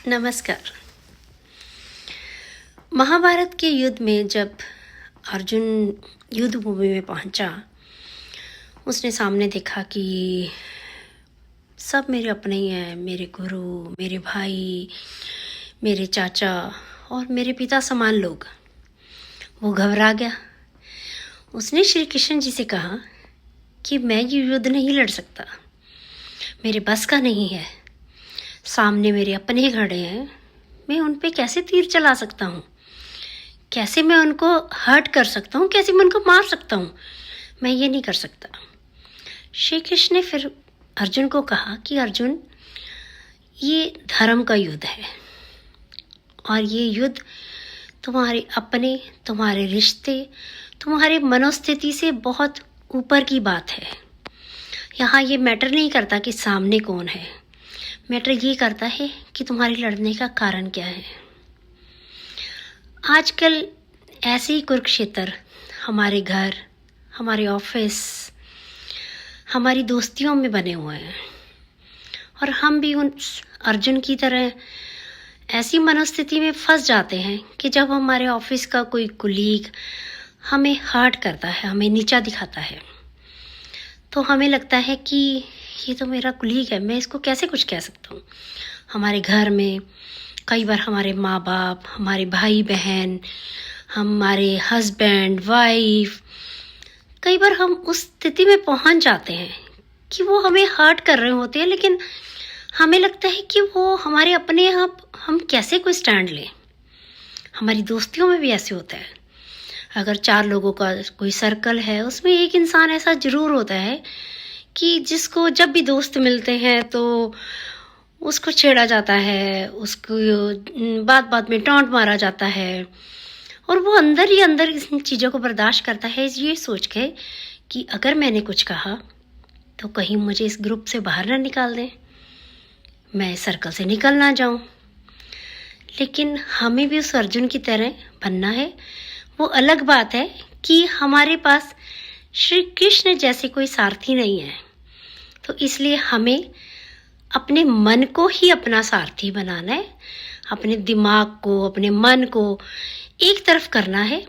नमस्कार। महाभारत के युद्ध में जब अर्जुन युद्ध भूमि में पहुंचा, उसने सामने देखा कि सब मेरे अपने ही हैं। मेरे गुरु, मेरे भाई, मेरे चाचा और मेरे पिता समान लोग। वो घबरा गया। उसने श्री कृष्ण जी से कहा कि मैं ये युद्ध नहीं लड़ सकता, मेरे बस का नहीं है। सामने मेरे अपने खड़े हैं, मैं उन पे कैसे तीर चला सकता हूँ, कैसे मैं उनको हर्ट कर सकता हूँ, कैसे मैं उनको मार सकता हूँ, मैं ये नहीं कर सकता। श्री कृष्ण ने फिर अर्जुन को कहा कि अर्जुन, ये धर्म का युद्ध है और ये युद्ध तुम्हारे अपने, तुम्हारे रिश्ते, तुम्हारे मनोस्थिति से बहुत ऊपर की बात है। यहाँ ये मैटर नहीं करता कि सामने कौन है, मैटर ये करता है कि तुम्हारे लड़ने का कारण क्या है। आजकल ऐसे ही कुरुक्षेत्र हमारे घर, हमारे ऑफिस, हमारी दोस्तियों में बने हुए हैं और हम भी उन अर्जुन की तरह ऐसी मनोस्थिति में फंस जाते हैं कि जब हमारे ऑफिस का कोई कुलीग हमें हर्ट करता है, हमें नीचा दिखाता है, तो हमें लगता है कि ये तो मेरा कुलीग है, मैं इसको कैसे कुछ कह सकता हूँ। हमारे घर में कई बार हमारे माँ बाप, हमारे भाई बहन, हमारे हस्बैंड वाइफ, कई बार हम उस स्थिति में पहुँच जाते हैं कि वो हमें हर्ट कर रहे होते हैं, लेकिन हमें लगता है कि वो हमारे अपने आप, हम कैसे कोई स्टैंड लें। हमारी दोस्तियों में भी ऐसे होता है। अगर 4 लोगों का कोई सर्कल है, उसमें एक इंसान ऐसा ज़रूर होता है कि जिसको जब भी दोस्त मिलते हैं तो उसको छेड़ा जाता है, उसको बात बात में टॉन्ट मारा जाता है और वो अंदर ही अंदर इन चीज़ों को बर्दाश्त करता है, ये सोच के कि अगर मैंने कुछ कहा तो कहीं मुझे इस ग्रुप से बाहर ना निकाल दें, मैं इस सर्कल से निकल ना जाऊं। लेकिन हमें भी उस अर्जुन की तरह बनना है। वो अलग बात है कि हमारे पास श्री कृष्ण जैसे कोई सारथी नहीं है, तो इसलिए हमें अपने मन को ही अपना सारथी बनाना है। अपने दिमाग को, अपने मन को एक तरफ करना है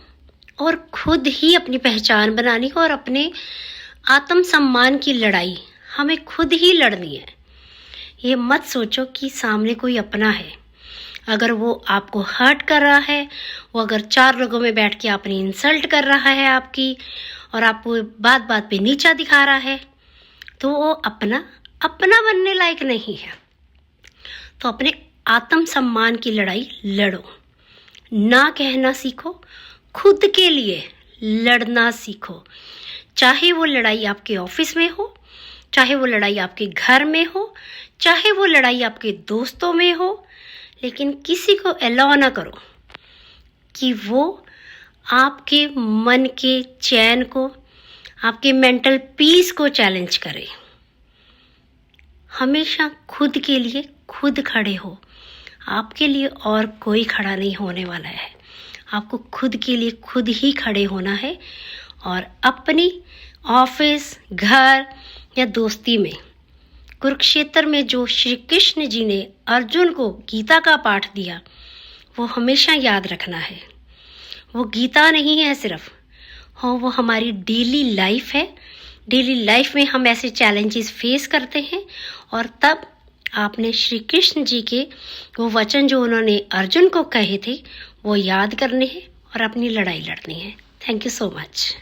और खुद ही अपनी पहचान बनानी है और अपने आत्म सम्मान की लड़ाई हमें खुद ही लड़नी है। ये मत सोचो कि सामने कोई अपना है। अगर वो आपको हर्ट कर रहा है, वो अगर 4 लोगों में बैठ के अपनी इंसल्ट कर रहा है आपकी और आपको बात बात पे नीचा दिखा रहा है, तो वो अपना बनने लायक नहीं है। तो अपने आत्म सम्मान की लड़ाई लड़ो, ना कहना सीखो, खुद के लिए लड़ना सीखो। चाहे वो लड़ाई आपके ऑफिस में हो, चाहे वो लड़ाई आपके घर में हो, चाहे वो लड़ाई आपके दोस्तों में हो, लेकिन किसी को अलाउ ना करो कि वो आपके मन के चैन को, आपके मेंटल पीस को चैलेंज करे। हमेशा खुद के लिए खुद खड़े हो। आपके लिए और कोई खड़ा नहीं होने वाला है। आपको खुद के लिए खुद ही खड़े होना है और अपनी ऑफिस, घर या दोस्ती में, कुरुक्षेत्र में जो श्री कृष्ण जी ने अर्जुन को गीता का पाठ दिया, वो हमेशा याद रखना है। वो गीता नहीं है सिर्फ, हाँ, वो हमारी डेली लाइफ है। डेली लाइफ में हम ऐसे चैलेंजेस फेस करते हैं और तब आपने श्री कृष्ण जी के वो वचन जो उन्होंने अर्जुन को कहे थे, वो याद करने हैं और अपनी लड़ाई लड़नी है। Thank you so much.